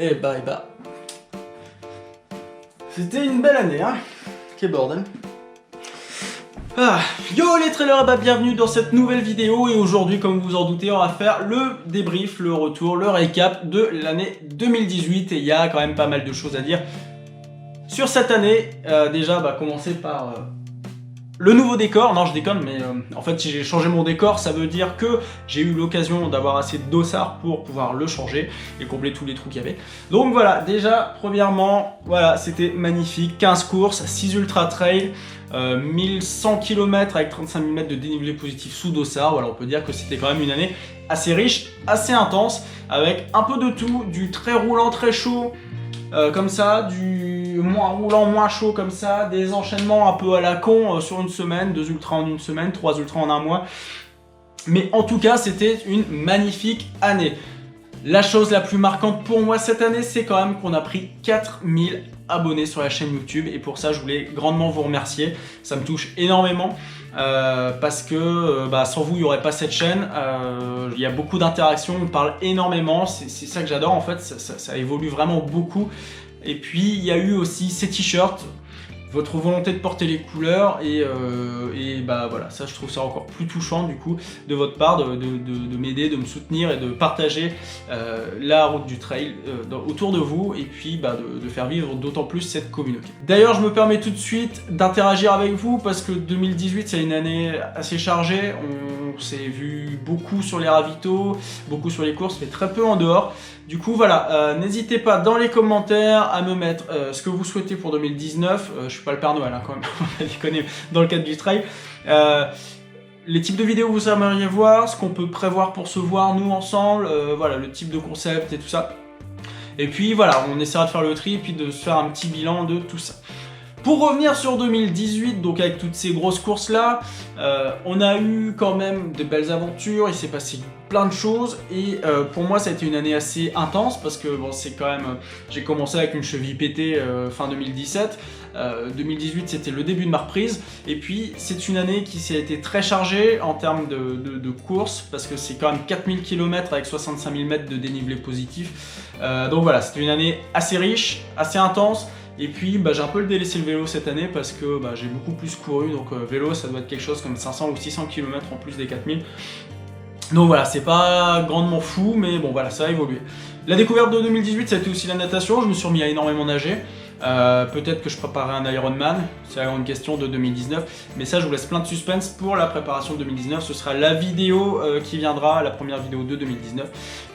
Eh bah. C'était une belle année, hein. Quel bordel. Yo les trailers, bienvenue dans cette nouvelle vidéo. Et aujourd'hui, comme vous vous en doutez, on va faire le débrief, le retour, le récap de l'année 2018. Et il y a quand même pas mal de choses à dire sur cette année. Déjà, commencer par... le nouveau décor. Non, je déconne, mais en fait, si j'ai changé mon décor, ça veut dire que j'ai eu l'occasion d'avoir assez de dossards pour pouvoir le changer et combler tous les trous qu'il y avait. Donc voilà, déjà, premièrement, voilà, c'était magnifique. 15 courses, 6 ultra trail, 1100 km avec 35 000 mètres de dénivelé positif sous dossard. Voilà, on peut dire que c'était quand même une année assez riche, assez intense, avec un peu de tout, du très roulant, très chaud, comme ça, du moins roulant, moins chaud comme ça, des enchaînements un peu à la con sur une semaine, 2 ultras en une semaine, 3 ultras en un mois. Mais en tout cas, c'était une magnifique année. La chose la plus marquante pour moi cette année, c'est quand même qu'on a pris 4000 abonnés sur la chaîne YouTube. Et pour ça, je voulais grandement vous remercier. Ça me touche énormément. Parce que sans vous il n'y aurait pas cette chaîne. Il y a beaucoup d'interactions, on parle énormément, c'est ça que j'adore en fait, ça évolue vraiment beaucoup. Et puis il y a eu aussi ces t-shirts, votre volonté de porter les couleurs et voilà, ça je trouve ça encore plus touchant du coup de votre part de m'aider, de me soutenir et de partager la route du trail autour de vous et puis de faire vivre d'autant plus cette communauté. D'ailleurs je me permets tout de suite d'interagir avec vous parce que 2018 c'est une année assez chargée, on s'est vu beaucoup sur les ravitaux, beaucoup sur les courses mais très peu en dehors. Du coup voilà, n'hésitez pas dans les commentaires à me mettre ce que vous souhaitez pour 2019, je suis pas le Père Noël hein, quand même, on les connaît dans le cadre du trail. Les types de vidéos que vous aimeriez voir, ce qu'on peut prévoir pour se voir nous ensemble, voilà le type de concept et tout ça. Et puis voilà, on essaiera de faire le tri et puis de se faire un petit bilan de tout ça. Pour revenir sur 2018, donc avec toutes ces grosses courses là, on a eu quand même de belles aventures, il s'est passé plein de choses et pour moi ça a été une année assez intense parce que bon c'est quand même, j'ai commencé avec une cheville pétée fin 2017, 2018 c'était le début de ma reprise et puis c'est une année qui s'est été très chargée en termes de courses parce que c'est quand même 4000 km avec 65 000 mètres de dénivelé positif, donc voilà c'était une année assez riche, assez intense. Et puis j'ai un peu délaissé le vélo cette année parce que j'ai beaucoup plus couru, donc vélo ça doit être quelque chose comme 500 ou 600 km en plus des 4000. Donc voilà, c'est pas grandement fou, mais bon voilà, ça a évolué. La découverte de 2018, ça a été aussi la natation, je me suis remis à énormément nager. Peut-être que je préparerai un Ironman, c'est la grande question de 2019, mais ça je vous laisse plein de suspense pour la préparation de 2019, ce sera la vidéo qui viendra, la première vidéo de 2019,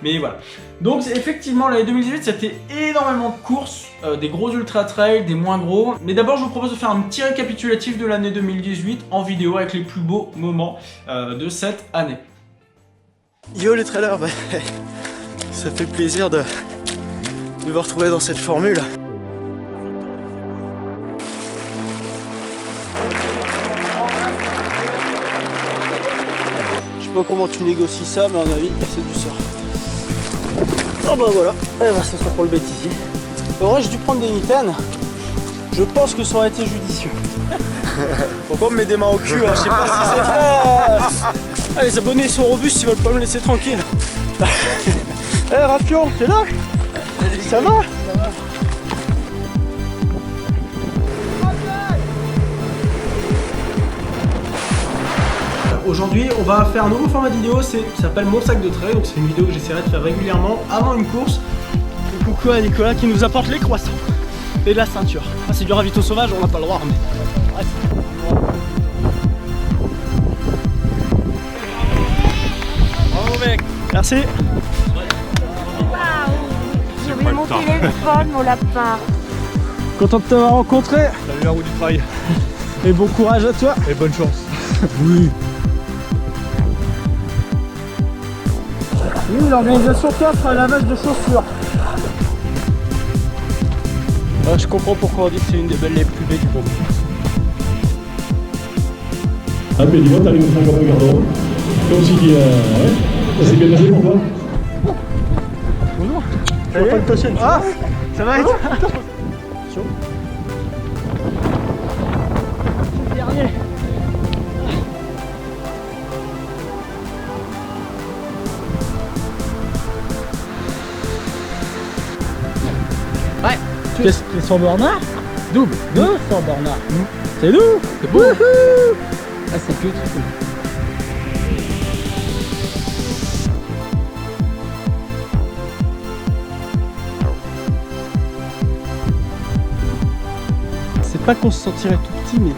mais voilà. Donc effectivement l'année 2018 c'était énormément de courses, des gros ultra trail, des moins gros, mais d'abord je vous propose de faire un petit récapitulatif de l'année 2018 en vidéo avec les plus beaux moments de cette année. Yo les trailers, ça fait plaisir de vous retrouver dans cette formule. Je sais pas comment tu négocies ça, mais à mon avis c'est du sort. Oh voilà, ça sera pour le bêtisier. En vrai j'ai dû prendre des mitaines, je pense que ça aurait été judicieux. Faut pas me mettre des mains au cul, hein. Je sais pas si c'est fait. Ah, les abonnés sont robustes, ils veulent pas me laisser tranquille. Eh Rafion, t'es là? Ça va? Aujourd'hui, on va faire un nouveau format de vidéo, ça s'appelle Mon sac de trail, donc c'est une vidéo que j'essaierai de faire régulièrement avant une course. Et coucou à Nicolas qui nous apporte les croissants et la ceinture. Ah, c'est du ravito sauvage, on n'a pas le droit, mais bref. Bravo mec. Merci. Waouh, j'ai oublié mon téléphone, mon lapin. Content de t'avoir rencontré. Salut la roue du trail. Et bon courage à toi. Et bonne chance. Oui. Oui, l'organisation t'offre un lavage de chaussures. Ah, je comprends pourquoi on dit que c'est une des belles les plus belles du monde. Ah, mais dis-moi, t'arrives au 50 gardons. Toi aussi qui ouais. Ça s'est bien passé pour toi? Bonjour. Je vois pas de ta chaîne. Ah, ça va être attention. Dernier. Christian Bernard. Double. Deux Christian Bernard. C'est nous. C'est beau. Wouhou. Ah, c'est cute. C'est pas qu'on se sentirait tout petit, mais...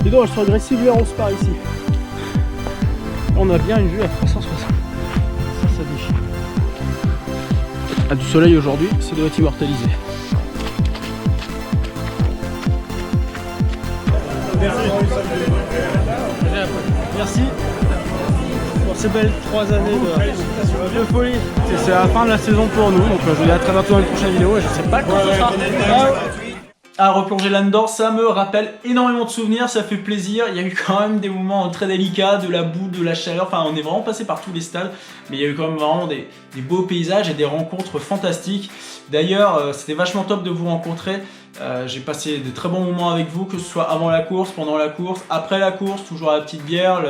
Les dents elles sont agressivement roses par ici. On a bien une vue à 360. Ça déchire. Ah, du soleil aujourd'hui, ça doit être immortalisé. Merci pour ces belles 3 années de folie. C'est la fin de la saison pour nous, donc je vous dis à très bientôt dans une prochaine vidéo et je sais pas quand ça sera. À replonger là-dedans, ça me rappelle énormément de souvenirs, ça fait plaisir. Il y a eu quand même des moments très délicats, de la boue, de la chaleur, enfin on est vraiment passé par tous les stades, mais il y a eu quand même vraiment des beaux paysages et des rencontres fantastiques. D'ailleurs, c'était vachement top de vous rencontrer. J'ai passé de très bons moments avec vous, que ce soit avant la course, pendant la course, après la course, toujours à la petite bière.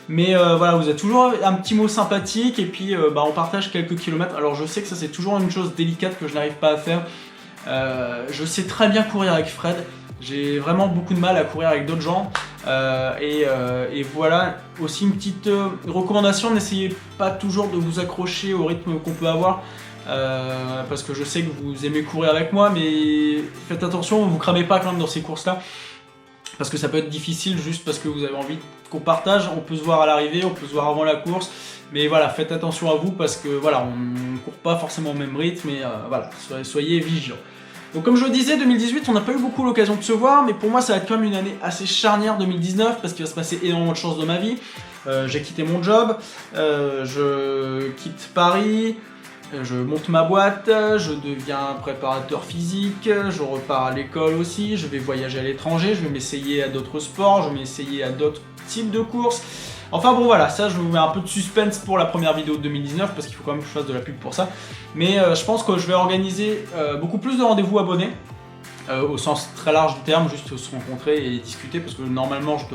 Mais voilà, vous êtes toujours un petit mot sympathique et puis on partage quelques kilomètres. Alors je sais que ça c'est toujours une chose délicate que je n'arrive pas à faire. Je sais très bien courir avec Fred, j'ai vraiment beaucoup de mal à courir avec d'autres gens et voilà, aussi une petite recommandation, n'essayez pas toujours de vous accrocher au rythme qu'on peut avoir parce que je sais que vous aimez courir avec moi, mais faites attention, vous cramez pas quand même dans ces courses là parce que ça peut être difficile juste parce que vous avez envie qu'on partage. On peut se voir à l'arrivée, on peut se voir avant la course, mais voilà, faites attention à vous parce que voilà, on ne court pas forcément au même rythme et voilà, soyez vigilants. Donc comme je le disais, 2018, on n'a pas eu beaucoup l'occasion de se voir, mais pour moi ça va être quand même une année assez charnière 2019 parce qu'il va se passer énormément de choses dans ma vie. J'ai quitté mon job, je quitte Paris, je monte ma boîte, je deviens préparateur physique, je repars à l'école aussi, je vais voyager à l'étranger, je vais m'essayer à d'autres sports, je vais m'essayer à d'autres types de courses. Enfin bon voilà, ça je vous mets un peu de suspense pour la première vidéo de 2019 parce qu'il faut quand même que je fasse de la pub pour ça. Mais je pense que je vais organiser beaucoup plus de rendez-vous abonnés, au sens très large du terme, juste se rencontrer et discuter parce que normalement je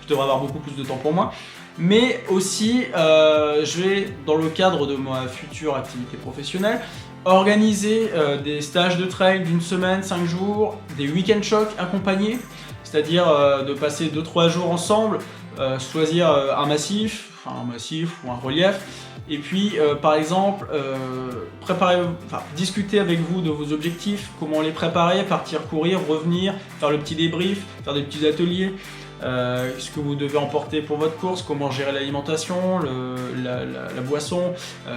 devrais avoir beaucoup plus de temps pour moi. Mais aussi je vais, dans le cadre de ma future activité professionnelle, organiser des stages de trail d'une semaine, 5 jours, des week-end shocks accompagnés, c'est-à-dire de passer 2-3 jours ensemble, choisir un massif ou un relief, et puis par exemple discuter avec vous de vos objectifs, comment les préparer, partir courir, revenir, faire le petit débrief, faire des petits ateliers, ce que vous devez emporter pour votre course, comment gérer l'alimentation, la boisson,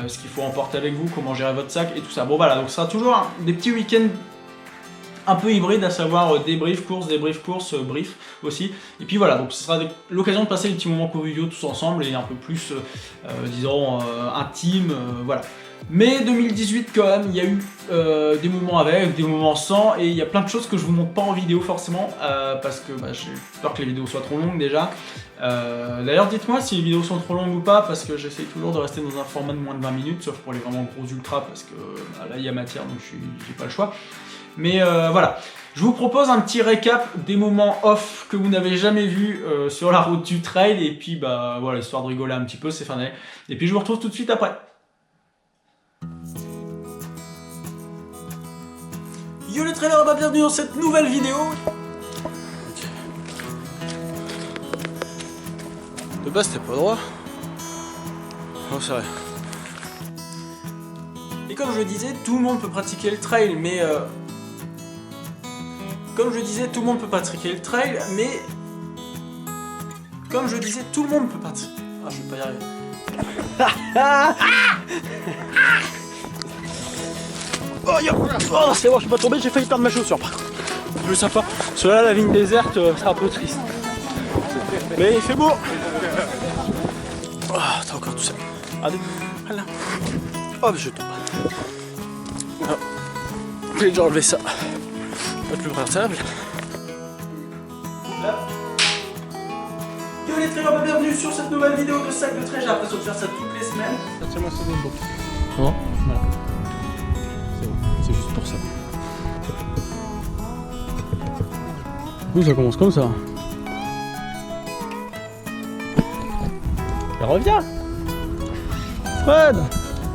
ce qu'il faut emporter avec vous, comment gérer votre sac et tout ça. Bon voilà, donc ce sera toujours des petits week-ends un peu hybride, à savoir débrief, course, brief aussi. Et puis voilà, donc ce sera l'occasion de passer des petits moments conviviaux tous ensemble et un peu plus, disons, intime, voilà. Mais 2018 quand même, il y a eu des moments avec, des moments sans, et il y a plein de choses que je vous montre pas en vidéo forcément, parce que j'ai peur que les vidéos soient trop longues déjà. D'ailleurs dites-moi si les vidéos sont trop longues ou pas, parce que j'essaie toujours de rester dans un format de moins de 20 minutes, sauf pour les vraiment gros ultras, parce que là il y a matière, donc j'ai pas le choix. Mais voilà, je vous propose un petit récap des moments off que vous n'avez jamais vus sur la route du trail, et puis voilà, histoire de rigoler un petit peu, c'est fin d'année. Et puis je vous retrouve tout de suite après. Yo les trailers, bienvenue dans cette nouvelle vidéo. Okay. De base t'es pas droit. Oh c'est vrai. Et comme je le disais, tout le monde peut pratiquer le trail, mais Comme je disais, tout le monde peut pratiquer le trail, mais... Comme je disais, tout le monde peut pratiquer... Ah, je vais pas y arriver. Oh, c'est bon, je suis pas tombé, j'ai failli perdre ma chaussure par contre. Plus sympa. Parce que là, la ligne déserte, c'est un peu triste. Mais il fait beau. Oh, t'as encore tout ça. Allez, voilà. Oh, mais je tombe. Oh. J'ai déjà enlevé ça. Pas plus rentable. Yo les trailers, bienvenue sur cette nouvelle vidéo de sac de trail. J'ai l'impression de faire ça toutes les semaines. Tiens-moi ça dans le dos. Bon, voilà. C'est bon, c'est juste pour ça. Du coup, ça commence comme ça. reviens. Fred.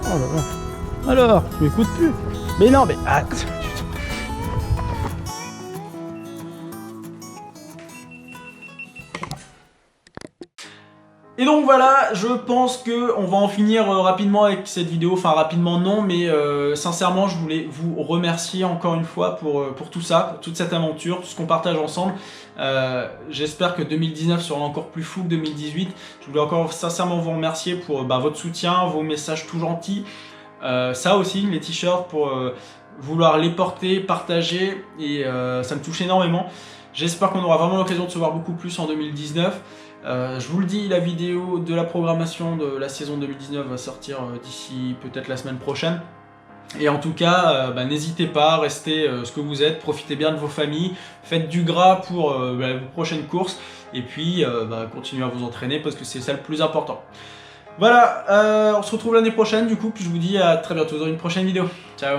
Oh là là. Alors, tu m'écoutes plus. Mais non, mais... Ah, Et donc voilà, je pense que on va en finir rapidement avec cette vidéo, enfin rapidement non, mais sincèrement je voulais vous remercier encore une fois pour tout ça, pour toute cette aventure, tout ce qu'on partage ensemble. J'espère que 2019 sera encore plus fou que 2018. Je voulais encore sincèrement vous remercier pour votre soutien, vos messages tout gentils, ça aussi, les t-shirts, pour vouloir les porter, partager, et ça me touche énormément. J'espère qu'on aura vraiment l'occasion de se voir beaucoup plus en 2019. Je vous le dis, la vidéo de la programmation de la saison 2019 va sortir d'ici peut-être la semaine prochaine. Et en tout cas, n'hésitez pas, restez ce que vous êtes, profitez bien de vos familles, faites du gras pour vos prochaines courses, et puis continuez à vous entraîner parce que c'est ça le plus important. Voilà, on se retrouve l'année prochaine du coup, puis je vous dis à très bientôt dans une prochaine vidéo. Ciao!